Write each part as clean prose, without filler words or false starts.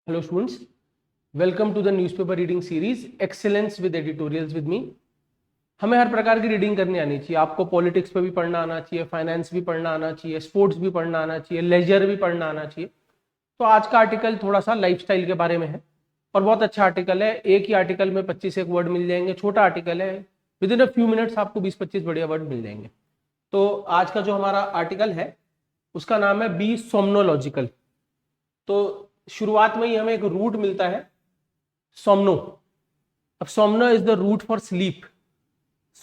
Hello students, welcome to the newspaper reading series excellence with editorials with me. हमें हर प्रकार की reading करनी आनी चाहिए। आपको पॉलिटिक्स पे भी पढ़ना आना चाहिए, फाइनेंस भी पढ़ना आना चाहिए, स्पोर्ट्स भी पढ़ना आना चाहिए, लेजर भी पढ़ना आना चाहिए। तो आज का आर्टिकल थोड़ा सा लाइफस्टाइल के बारे में है और बहुत अच्छा आर्टिकल है। एक ही आर्टिकल में 25 एक वर्ड मिल जाएंगे। छोटा आर्टिकल है, with in a few minutes आपको 20-25 बढ़िया वर्ड मिल जाएंगे। तो आज का जो हमारा आर्टिकल है उसका नाम है बी सोमनोलॉजिकल। तो शुरुआत में ही हमें एक रूट मिलता है सोमनो। अब somno is the root for sleep.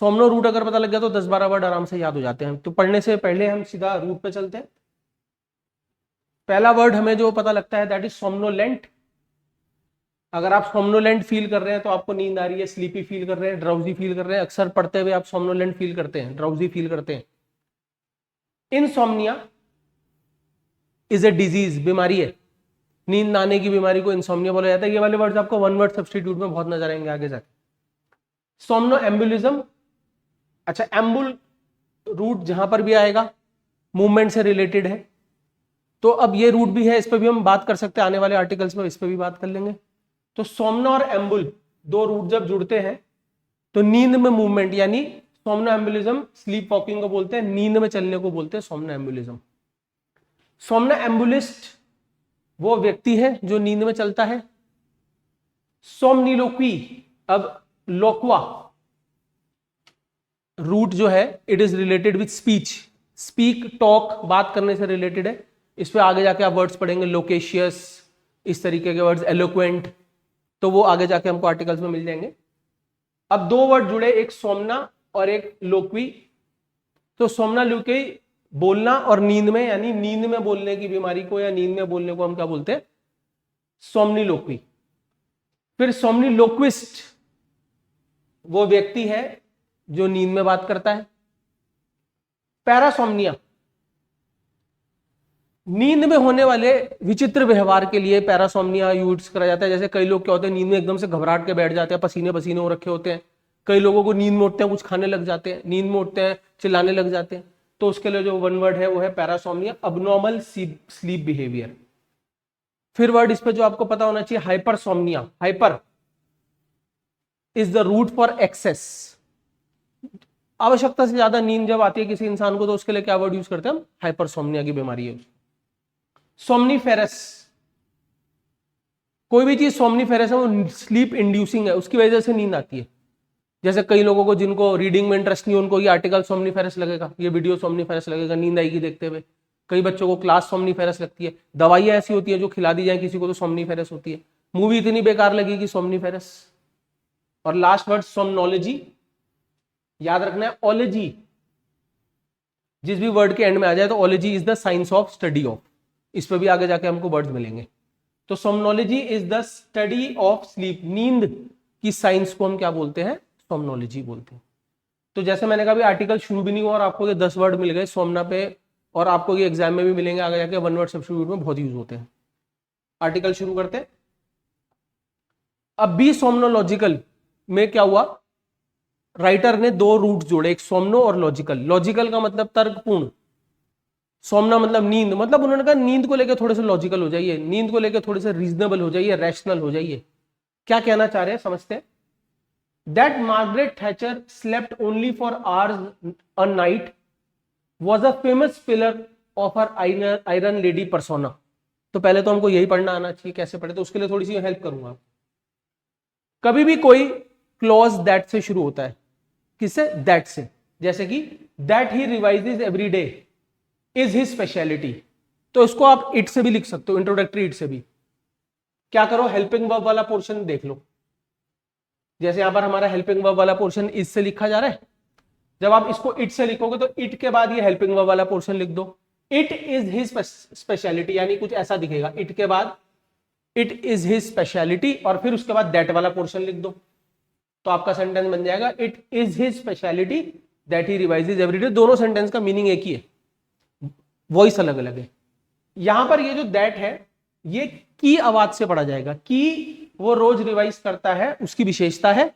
Somno root अगर पता लग गया तो 10-12 वर्ड आराम से याद हो जाते हैं। तो पढ़ने से पहले हम सीधा रूट पे चलते हैं। पहला वर्ड हमें जो पता लगता है दैट इज सोमनोलेंट। अगर आप सोमनोलेंट फील कर रहे हैं तो आपको नींद आ रही है, स्लीपी फील कर रहे हैं, ड्राउजी फील कर रहे हैं। अक्सर पढ़ते हुए आप सोमनोलेंट फील करते हैं, ड्राउजी फील करते हैं। इनसोम्निया इज ए डिजीज, बीमारी है। नींद ना आने की बीमारी को इंसोम्निया बोला जाता है। ये वाले वर्ड्स आपको वन वर्ड सब्स्टिट्यूट में बहुत नजर आएंगे आगे जाके। सोमनो एम्बुलिज्म, अच्छा एम्बुल रूट जहां पर भी आएगा मूवमेंट से रिलेटेड है। तो अब ये रूट भी है, इस पर भी हम बात कर सकते हैं आने वाले आर्टिकल्स में, इस पर भी बात कर लेंगे। तो सोमनो और एम्बुल दो रूट जब जुड़ते हैं तो नींद में मूवमेंट, यानी सोमनो एम्बुलिज्म स्लीप वॉकिंग को बोलते हैं, नींद में चलने को बोलते हैं सोमनो एम्बुलिज्म। सोमनो एम्बुलिस्ट वो व्यक्ति है जो नींद में चलता है। सोमनीलोक्वी, अब लोक्वा रूट जो है it is related with speech, speak talk, बात करने से रिलेटेड है। इस पे आगे जाके आप वर्ड्स पढ़ेंगे, लोकेशियस, इस तरीके के वर्ड्स, एलोक्वेंट, तो वो आगे जाके हमको आर्टिकल्स में मिल जाएंगे। अब दो वर्ड जुड़े, एक सोमना और एक लोक्वी। तो सोमना लोक्वी बोलना और नींद में, यानी नींद में बोलने की बीमारी को या नींद में बोलने को हम क्या बोलते हैं? सोमनीलोक्वी। फिर सोमनीलोक्विस्ट वो व्यक्ति है जो नींद में बात करता है। पैरासोम्निया, नींद में होने वाले विचित्र व्यवहार के लिए पैरासोम्निया यूज करा जाता है। जैसे कई लोग क्या होते हैं, नींद में एकदम से घबराहट के बैठ जाते हैं, पसीने पसीने हो रखे होते हैं। कई लोगों को नींद में उठते हैं कुछ खाने लग जाते हैं, नींद में उठते हैं चिल्लाने लग जाते हैं। तो उसके लिए जो वन वर्ड है वो है पैरासोम्निया, अबनॉर्मल स्लीप बिहेवियर। फिर वर्ड इस पे जो आपको पता होना चाहिए, hypersomnia. Hyper is the root for excess. आवश्यकता से ज्यादा नींद जब आती है किसी इंसान को तो उसके लिए क्या वर्ड यूज करते हैं हम? हाइपरसोम्निया की बीमारी है। सोमनीफेरस, कोई भी चीज सोमनीफेरस है वो स्लीप इंड्यूसिंग है, उसकी वजह से नींद आती है। जैसे कई लोगों को जिनको रीडिंग में इंटरेस्ट नहीं, उनको ये आर्टिकल सोमनीफेरस लगेगा, ये वीडियो सोमनीफेरस लगेगा, नींद आएगी देखते हुए। कई बच्चों को क्लास सोमनीफेरस लगती है। दवाइयां ऐसी होती है जो खिला दी जाए किसी को तो सोमनीफेरस होती है। मूवी इतनी बेकार लगेगी, सोमनीफेरस। और लास्ट वर्ड सोमनोलॉजी, याद रखना है ओलॉजी जिस भी वर्ड के एंड में आ जाए तो ology is the science of study of, इस पर भी आगे जाके हमको वर्ड्स मिलेंगे। तो somnology is the study of sleep, नींद की साइंस को हम क्या बोलते हैं? सोमनोलॉजी बोलते हैं। तो जैसे मैंने कहा आर्टिकल शुरू भी नहीं हुआ और आपको ये 10 वर्ड मिल गए सोमना पे, और आपको ये एग्जाम में भी मिलेंगे आगे जाके, वन वर्ड सब्स्टिट्यूट में बहुत यूज होते हैं। आर्टिकल शुरू करते हैं। अब बी सोमनोलॉजिकल में क्या हुआ, राइटर ने दो रूट जोड़े, एक सोमनो और लॉजिकल। लॉजिकल का मतलब तर्कपूर्ण, सोमना मतलब नींद, मतलब उन्होंने कहा नींद को लेकर थोड़े से लॉजिकल हो जाइए, नींद को लेकर थोड़े से रीजनेबल हो जाइए, रैशनल हो जाइए। क्या कहना चाह रहे हैं समझते हैं। That Margaret Thatcher slept only for hours a night was a famous pillar of her iron lady persona. तो पहले तो हमको यही पढ़ना आना चाहिए, कैसे पढ़े, तो उसके लिए थोड़ी सी हेल्प करूंगा। कभी भी कोई क्लॉज दैट से शुरू होता है, किससे? दैट से। जैसे कि that he revises every day is his speciality, तो इसको आप इट से भी लिख सकते हो, इंट्रोडक्टरी इट से भी। क्या करो, हेल्पिंग वर्ब वाला पोर्शन देख लो। जैसे यहां पर हमारा हेल्पिंग वर्ब वाला पोर्शन इज से लिखा जा रहा है, जब आप इसको इट से लिखोगे तो इट के बाद ये हेल्पिंग वर्ब वाला पोर्शन लिख दो। इट इज हिज स्पेशलिटी, यानी कुछ ऐसा दिखेगा, इट के बाद इट इज हिज स्पेशलिटी, और फिर उसके बाद दैट वाला पोर्शन लिख दो, तो आपका सेंटेंस बन जाएगा it is his speciality that he revises every day. दोनों सेंटेंस का मीनिंग एक ही है, वॉइस अलग अलग है। यहां पर ये जो दैट है ये की आवाज से पढ़ा जाएगा, की वो रोज रिवाइज करता है, उसकी विशेषता है,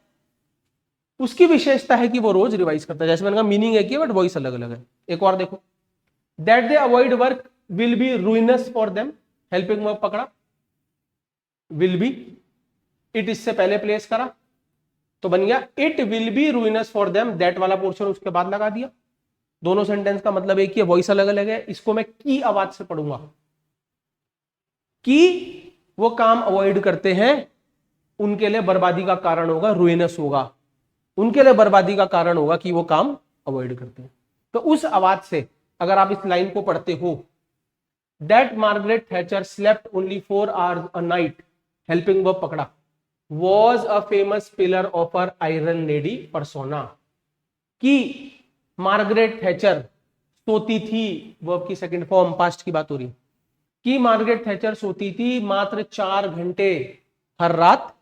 उसकी विशेषता है कि वो रोज रिवाइज करता है। जैसे मैंने कहा मीनिंग एक ही है बट वॉइस अलग अलग है। एक और देखो, that they avoid work will be ruinous for them, helping verb पकड़ा, विल बी, इट इससे पहले प्लेस करा तो बन गया it will be ruinous for them, that वाला पोर्शन उसके बाद लगा दिया। दोनों सेंटेंस का मतलब एक ही है, वॉइस अलग अलग है। इसको मैं की आवाज से पढ़ूंगा कि वो काम अवॉइड करते हैं, उनके लिए बर्बादी का कारण होगा, रुइनस होगा, उनके लिए बर्बादी का कारण होगा कि वो काम अवॉइड करते हैं। तो उस आवाज से अगर आप इस लाइन को पढ़ते हो, that Margaret Thatcher slept only 4 hours a night, helping verb पकड़ा, was a famous pillar of her iron lady persona, कि मार्गरेट थैचर सोती थी, वर्ब की सेकंड फॉर्म पास्ट की बात हो रही, कि मार्गरेट थैचर सोती थी मात्र 4 घंटे हर रात।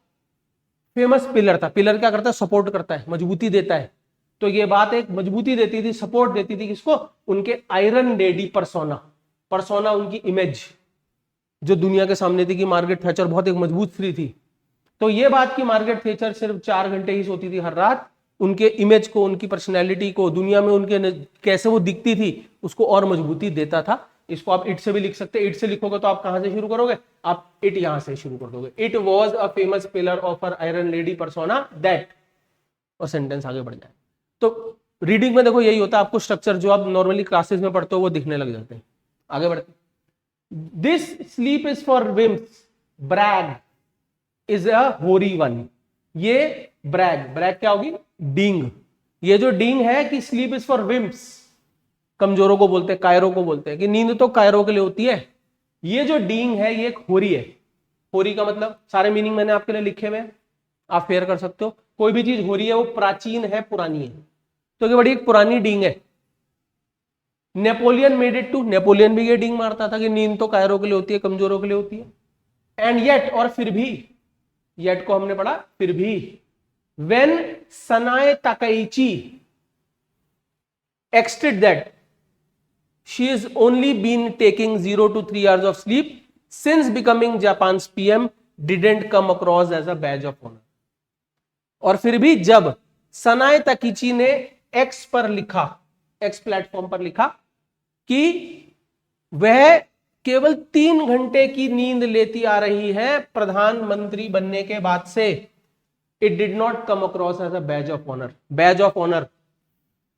फेमस पिलर था, पिलर क्या करता है, सपोर्ट करता है, मजबूती देता है। तो ये बात एक मजबूती देती थी, सपोर्ट देती थी किसको, उनके आयरन लेडी परसोना, परसोना उनकी इमेज जो दुनिया के सामने थी कि मार्गरेट थैचर बहुत एक मजबूत स्त्री थी। तो ये बात कि मार्गरेट थैचर सिर्फ 4 घंटे ही सोती थी हर रात, उनके इमेज को, उनकी पर्सनैलिटी को, दुनिया में उनके कैसे वो दिखती थी उसको और मजबूती देता था। इसको आप इट से भी लिख सकते हैं। इट से लिखोगे तो आप कहां से शुरू करोगे, आप इट यहां से शुरू कर दोगे, it was a famous pillar of her iron lady persona that, और सेंटेंस आगे बढ़ जाए। तो रीडिंग में देखो यही होता है, आपको स्ट्रक्चर जो आप नॉर्मली क्लासेस में पढ़ते हो वो दिखने लग जाते हैं। आगे बढ़ते, this sleep is for wimps, brag is a hoary one. ये ब्रैग, ब्रैग क्या होगी, डींग। ये जो डींग है कि स्लीप इज फॉर विम्स, कमजोरों को बोलते हैं, कायरों को बोलते हैं कि नींद तो कायरों के लिए होती है। ये जो डींग है ये एक होरी है। होरी का मतलब सारे मीनिंग मैंने आपके लिए लिखे हुए हैं, आप फेयर कर सकते हो। कोई भी चीज होरी है वो प्राचीन है, पुरानी है, तो ये बड़ी एक पुरानी डींग है। Napoleon made it too, Napoleon भी ये डींग मारता था कि नींद तो कायरों के लिए होती है, कमजोरों के लिए होती है। एंड येट, और फिर भी, येट को हमने पढ़ा फिर भी, when Sanae Takaichi एक्सटेड that she has only been taking 0 to 3 hours of sleep since becoming Japan's PM, didn't come across as a badge of honor। और फिर भी जब सनाए ताकीची ने एक्स पर लिखा, एक्स प्लेटफॉर्म पर लिखा कि वह केवल 3 घंटे की नींद लेती आ रही है प्रधानमंत्री बनने के बाद से, it did not come across as a badge of honour. Badge of honour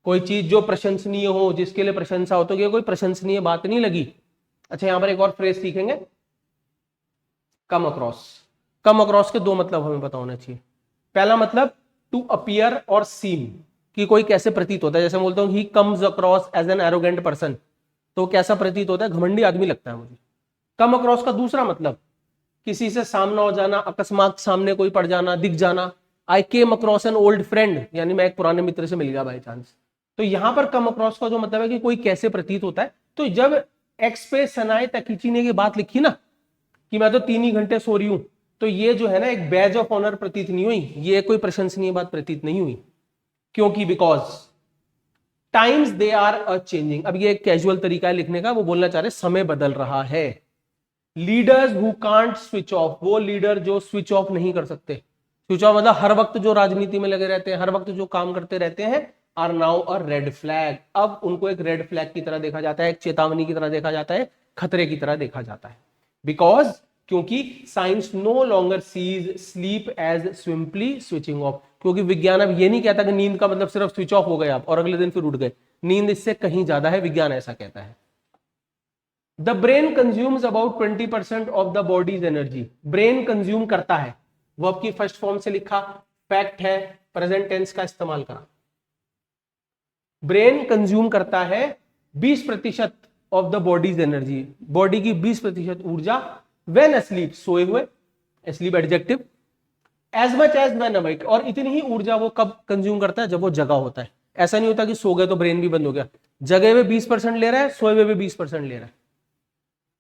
कोई चीज जो प्रशंसनीय हो, जिसके लिए प्रशंसा हो, तो ये कोई प्रशंसनीय बात नहीं लगी। अच्छा, यहां पर एक और फ्रेज सीखेंगे, कम अक्रॉस। कम अक्रॉस के 2 मतलब हमें पता होना चाहिए। पहला मतलब टू अपीयर और सीम, कि कोई कैसे प्रतीत होता है। जैसे बोलता हूं he comes across as an arrogant person, तो कैसा प्रतीत होता है, घमंडी आदमी लगता है मुझे। कम अक्रॉस का दूसरा मतलब किसी से सामना हो जाना, अकस्मात सामने कोई पड़ जाना, दिख जाना। I came across an old friend, यानी मैं एक पुराने मित्र से मिल गया बाई चांस। तो यहां पर कम अक्रॉस का जो मतलब है कि कोई कैसे प्रतीत होता है। तो जब एक्स पे सनाए ताकीची ने ये बात लिखी ना कि मैं तो 3 ही घंटे सो रही हूं, तो ये जो है ना एक बैज ऑफ ऑनर प्रतीत नहीं हुई, ये कोई प्रशंसनीय बात प्रतीत नहीं हुई। क्योंकि because times they are a changing. अब ये एक कैजुअल तरीका है लिखने का, वो बोलना चाह रहे समय बदल रहा है। Leaders who can't switch off, वो लीडर जो स्विच ऑफ नहीं कर सकते। स्विच ऑफ मतलब हर वक्त जो राजनीति में लगे रहते हैं, हर वक्त जो काम करते रहते हैं, are now a red flag. अब उनको एक रेड फ्लैग की तरह देखा जाता है, एक चेतावनी की तरह देखा जाता है, खतरे की तरह देखा जाता है। बिकॉज, क्योंकि science no longer sees sleep as simply switching off. क्योंकि विज्ञान अब ये नहीं कहता कि नींद का मतलब सिर्फ स्विच ऑफ हो गए आप और अगले दिन फिर उठ गए। नींद इससे कहीं ज्यादा है, विज्ञान ऐसा कहता है। The brain consumes about 20% of the body's energy. Brain consume करता है, वर्ब की फर्स्ट फॉर्म से लिखा, फैक्ट है, प्रेजेंट टेंस का इस्तेमाल करा। ब्रेन कंज्यूम करता है 20% of the body's energy, body की 20% ऊर्जा, व्हेन अस्लीप, सोए हुए, asleep adjective, as much as when awake, और इतनी ही ऊर्जा वो कब कंज्यूम करता है, जब वो जगा होता है। ऐसा नहीं होता कि सो गए तो ब्रेन भी बंद हो गया, जगे हुए 20% ले रहा है, सोए हुए भी 20% ले रहा है।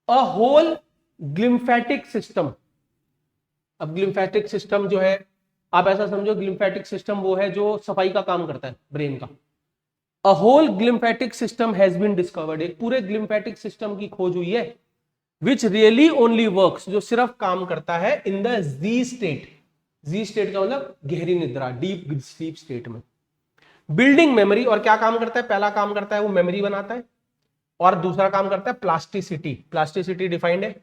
A whole glymphatic system. अब ग्लिम्फेटिक सिस्टम जो है, आप ऐसा समझो ग्लिम्फेटिक सिस्टम वो है जो सफाई का काम करता है ब्रेन का। A whole glymphatic system has been discovered, एक पूरे glymphatic system की खोज हुई है, which really only works, जो सिर्फ काम करता है in the Z state। Z state का मतलब गहरी निद्रा, डीप स्लीप स्टेट में। बिल्डिंग मेमोरी, और क्या काम करता है, पहला काम करता है वो मेमोरी बनाता है, और दूसरा काम करता है प्लास्टिसिटी। प्लास्टिसिटी डिफाइंड है,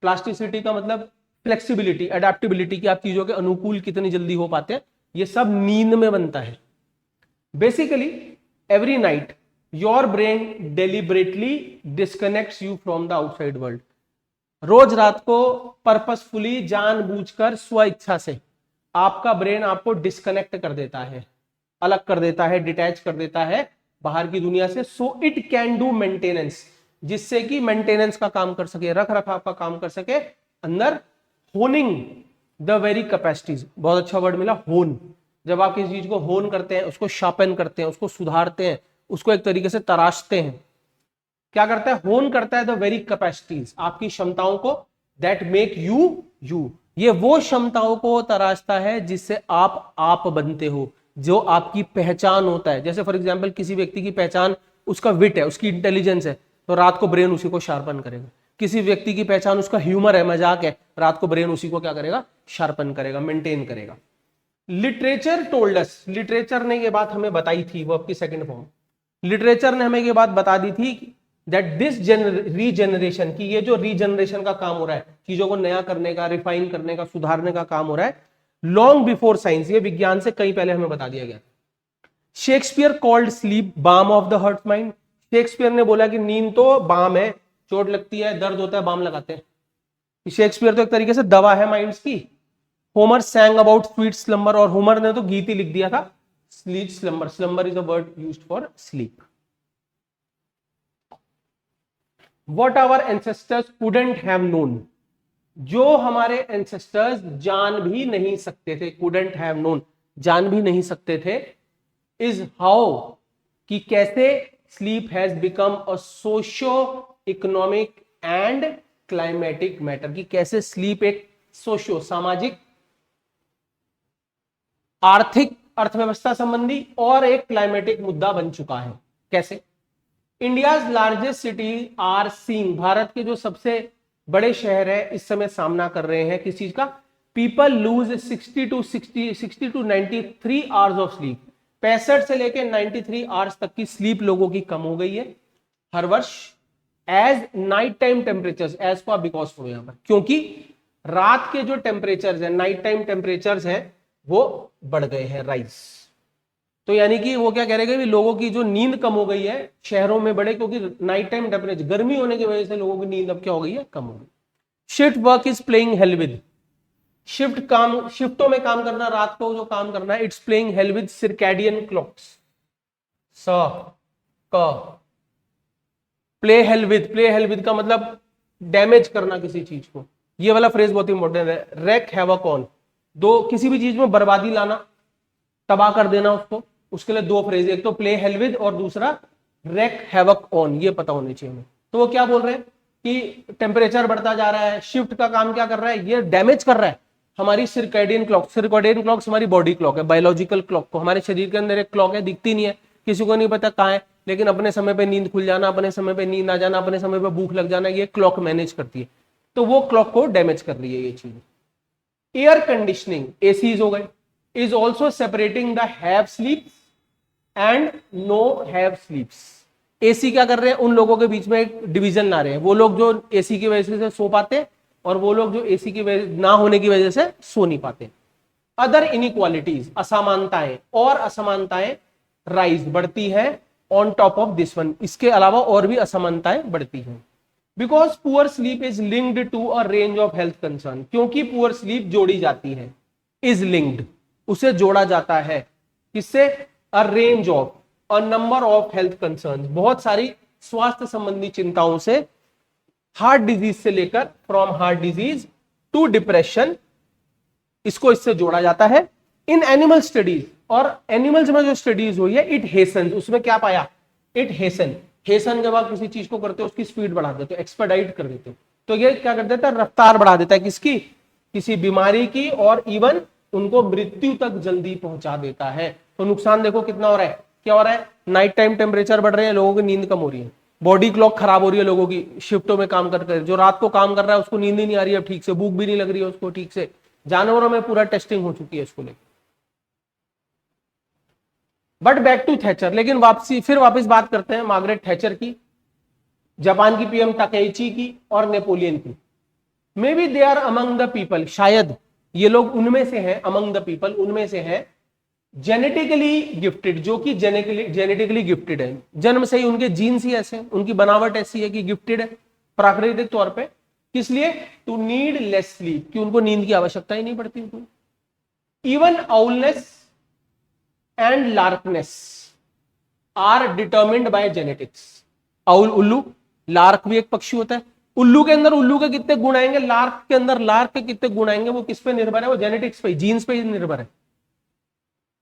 प्लास्टिसिटी का मतलब फ्लेक्सिबिलिटी, अडेप्टेबिलिटी की आप चीजों के अनुकूल कितनी जल्दी हो पाते हैं, ये सब नींद में बनता है। Basically every night your brain deliberately disconnects you from the outside world. रोज रात को पर्पसफुली, जानबूझकर, स्व इच्छा से आपका ब्रेन आपको डिस्कनेक्ट कर देता है, अलग कर देता है, डिटैच कर देता है बाहर की दुनिया से। So it can do maintenance, जिससे कि मेंटेनेंस का काम कर सके, रख रखाव का काम कर सके अंदर। होनिंग द वेरी कैपेसिटीज, बहुत अच्छा वर्ड मिला, होन। जब आप किसी चीज को होन करते हैं, उसको शार्पन करते हैं, उसको सुधारते हैं, उसको एक तरीके से तराशते हैं, क्या करता है, होन करता है द वेरी कैपेसिटीज, आपकी क्षमताओं को, दैट मेक यू यू। ये वो क्षमताओं को तराशता है जिससे आप बनते हो, जो आपकी पहचान होता है। जैसे फॉर एग्जांपल किसी व्यक्ति की पहचान उसका विट है, उसकी इंटेलिजेंस है, तो रात को ब्रेन उसी को शार्पन करेगा। किसी व्यक्ति की पहचान उसका ह्यूमर है, मजाक है, रात को ब्रेन उसी को क्या करेगा, शार्पन करेगा, मेंटेन करेगा। लिटरेचर टोल्ड अस, लिटरेचर ने ये बात हमें बताई थी, वो आपकी सेकंड फॉर्म, लिटरेचर ने हमें ये बात बता दी थी दैट दिस रीजनरेशन, की ये जो रीजनरेशन का काम हो रहा है, चीजों को नया करने का, रिफाइन करने का, सुधारने का काम हो रहा है, लॉन्ग बिफोर साइंस, ये विज्ञान से कहीं पहले हमें बता दिया गया। Shakespeare called sleep balm of the hurt mind, Shakespeare ने बोला कि नींद तो बाम है, चोट लगती है, दर्द होता है, बाम लगाते हैं। शेक्सपियर तो एक तरीके से दवा है माइंड्स की। होमर सैंग अबाउट स्वीट स्लम्बर, और होमर ने तो गीत ही लिख दिया था sleep slumber, slumber is a word used for sleep. What our ancestors couldn't have known, जो हमारे एंसेस्टर्स जान भी नहीं सकते थे, couldn't have known, जान भी नहीं सकते थे, is how, कि कैसे sleep has become a socio-economic and climatic matter, कि कैसे sleep एक सोशियो, सामाजिक, आर्थिक, अर्थव्यवस्था संबंधी और एक क्लाइमेटिक मुद्दा बन चुका है। कैसे? India's largest city are seeing, भारत के जो सबसे बड़े शहर है इस समय सामना कर रहे हैं किस चीज का, people lose 60 to 93 hours of sleep, 65 से लेकर 93 आवर्स तक की स्लीप लोगों की कम हो गई है हर वर्ष। As night time temperatures, as को आप बिकॉज करो यहां पर, क्योंकि रात के जो टेम्परेचर्स है, नाइट टाइम टेम्परेचर्स हैं, वो बढ़ गए हैं, राइज। तो यानी कि वो क्या कह रहे हैं कि लोगों की जो नींद कम हो गई है शहरों में बड़े, क्योंकि नाइट टाइम टेम्परेचर गर्मी होने की वजह से लोगों की नींद अब क्या हो गई है, कम हो गई। Shift work is playing hell with, shift काम, शिफ्टों में काम करना, रात को जो काम करना है, it's playing hell with circadian clocks, स क play hell with, play hell with का मतलब डैमेज करना किसी चीज को, ये वाला फ्रेज बहुत इंपॉर्टेंट है। रेक हैवक ऑन, दो किसी भी चीज में बर्बादी लाना, तबाह कर देना उसको, उसके लिए दो फ्रेज, एक तो प्ले हेल विद और दूसरा रेक हैवक ऑन, ये पता होनी चाहिए हमें। तो वो क्या बोल रहे हैं कि टेम्परेचर बढ़ता जा रहा है, शिफ्ट का काम क्या कर रहा है, ये डैमेज कर रहा है हमारी सर्कैडियन क्लॉक। सर्कैडियन क्लॉक्स हमारी बॉडी क्लॉक है, बायोलॉजिकल क्लॉक को, हमारे शरीर के अंदर एक क्लॉक है, दिखती नहीं है, किसी को नहीं पता कहाँ है, लेकिन अपने समय पे नींद खुल जाना, अपने समय पे नींद आ जाना, अपने समय पे भूख लग जाना, ये क्लॉक मैनेज करती है। तो वो क्लॉक को डैमेज कर रही है ये चीज। एयर कंडीशनिंग, एसीज हो गए, is also separating the have स्लीप्स and no have स्लीप्स। AC क्या कर रहे हैं, उन लोगों के बीच में एक डिवीजन ला रहे हैं, वो लोग जो एसी की वजह से सो पाते हैं और वो लोग जो एसी की वजह ना होने की वजह से सो नहीं पाते। अदर इनइक्वालिटीज, असमानताएं, और असमानताएं राइज, बढ़ती है on top of this one, इसके अलावा और भी असमानताएं बढ़ती हैं। Because poor sleep is linked to a range of health concern, क्योंकि पुअर स्लीप जोड़ी जाती है, इज लिंक्ड, उसे जोड़ा जाता है किससे, अ range of, a number of health concern, बहुत सारी स्वास्थ्य संबंधी चिंताओं से, हार्ट डिजीज से लेकर, from heart disease to depression, इसको इससे जोड़ा जाता है। इन एनिमल स्टडीज, और एनिमल्स में जो स्टडीज हुई है, इट हेसन, उसमें क्या पाया, इट हेसन, हेसन जब आप किसी चीज को करते हो उसकी स्पीड बढ़ा देते हो, एक्सपेडाइट कर देते हो, तो ये क्या कर देता है, रफ्तार बढ़ा देता है किसकी, किसी बीमारी की, और इवन उनको मृत्यु तक जल्दी पहुंचा देता है। तो नुकसान देखो कितना हो रहा है, क्या हो रहा है, नाइट टाइम टेम्परेचर बढ़ रहे हैं, लोगों की नींद कम हो रही है, बॉडी क्लॉक खराब हो रही है लोगों की, शिफ्टों में काम करते, जो रात को काम कर रहा है उसको नींद ही नहीं आ रही है ठीक से, भूख भी नहीं लग रही है उसको ठीक से, जानवरों में पूरा टेस्टिंग हो चुकी है इसको लेकर। बट बैक टू थैचर, लेकिन वापस बात करते हैं मार्गरेट थैचर की, जापान की पीएम टाकेइची की और नेपोलियन की। Maybe they are among the people, शायद ये लोग उनमें से हैं, अमंग द पीपल उनमें से हैं, जेनेटिकली गिफ्टेड, जो कि जेनेटिकली गिफ्टेड है, जन्म से ही उनके जीन्स ही ऐसे, उनकी बनावट ऐसी है कि गिफ्टेड है प्राकृतिक तौर पे। किस लिए? टू नीड लेस स्लीप, कि उनको नींद की आवश्यकता ही नहीं पड़ती। Even owlness and larkness are determined by genetics. Owl उल्लू, लार्क भी एक पक्षी होता है, उल्लू के अंदर उल्लू के कितने गुण आएंगे, लार्क के अंदर लार्क के कितने गुण आएंगे, वो किस पे निर्भर है? वो जेनेटिक्स पे, जीन्स पे ही निर्भर है।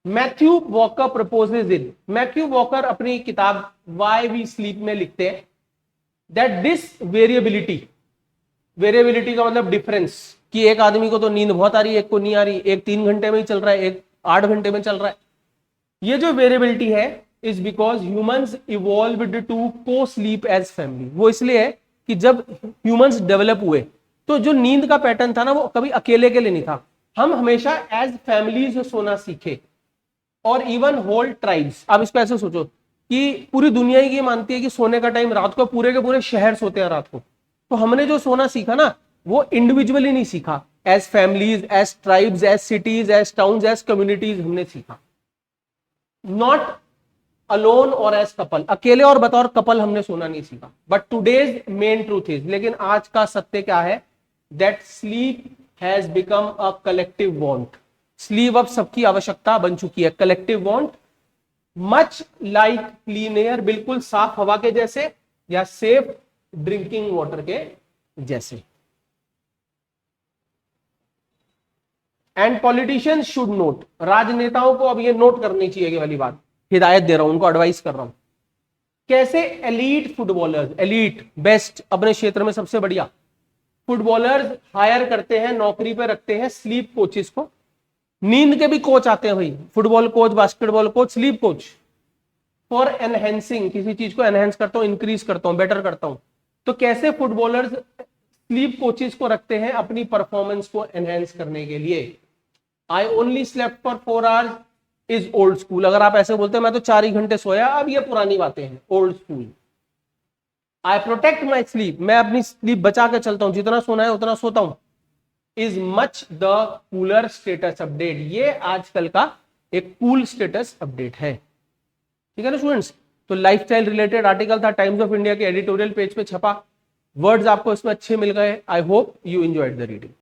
मैथ्यू वॉकर प्रपोजेज इन, मैथ्यू वॉकर अपनी किताब वाई वी स्लीप में लिखते हैं दैट दिस वेरिएबिलिटी, वेरिएबिलिटी का मतलब डिफरेंस, कि एक आदमी को तो नींद बहुत आ रही है, एक को नहीं आ रही, एक 3 घंटे में ही चल रहा है, एक 8 घंटे में चल रहा है। ये जो वेरिएबिलिटी है is because humans evolved to co sleep as family. वो इसलिए है कि जब ह्यूमंस डेवलप हुए तो जो नींद का पैटर्न था ना, वो कभी अकेले के लिए नहीं था, हम हमेशा एज फैमिलीज सोना सीखे। और इवन होल ट्राइब्स, आप इसको ऐसे सोचो कि पूरी दुनिया ये मानती है कि सोने का टाइम रात को, पूरे के पूरे शहर सोते हैं रात को, तो हमने जो सोना सीखा ना, वो इंडिविजुअली नहीं सीखा, as families, as tribes, as cities, as towns, as communities हमने सीखा। नॉट अलोन और एज कपल, अकेले और बतौर कपल हमने सोना नहीं सीखा। But today's main truth is, लेकिन आज का सत्य क्या है, that sleep has become a collective want. Sleep अब सबकी आवश्यकता बन चुकी है, collective want, much like clean air, बिल्कुल साफ हवा के जैसे, या सेफ ड्रिंकिंग वाटर के जैसे। एंड पॉलिटिशियंस शुड नोट, राजनेताओं को अब ये नोट करनी चाहिए, ये वाली बात हिदायत दे रहा हूं, उनको एडवाइस कर रहा हूं। कैसे एलीट फुटबॉलर्स, एलीट बेस्ट, अपने क्षेत्र में सबसे बढ़िया फुटबॉलर्स हायर करते हैं, नौकरी पे रखते हैं स्लीप कोचेस को। नींद के भी कोच आते हैं भाई, football coach, basketball coach, sleep coach, for enhancing, किसी चीज को एनहेंस करता हूं, इंक्रीज करता हूं, बेटर करता हूं। तो कैसे फुटबॉलर्स स्लीप कोचेस को रखते हैं अपनी परफॉर्मेंस को एनहेंस करने के लिए। I only slept for 4 hours is old school, अगर आप ऐसे बोलते हैं मैं तो 4 ही घंटे सोया, अब ये पुरानी बातें हैं, old school. I protect my sleep, मैं अपनी स्लीप बचा के चलता हूं, जितना सोना है उतना सोता हूं, is much the cooler status update, ये आजकल का एक कूल स्टेटस अपडेट है। ठीक है ना स्टूडेंट्स? तो लाइफस्टाइल रिलेटेड आर्टिकल था, टाइम्स ऑफ इंडिया के एडिटोरियल पेज पे छपा, वर्ड्स आपको इसमें अच्छे मिल गए। I hope you enjoyed the reading.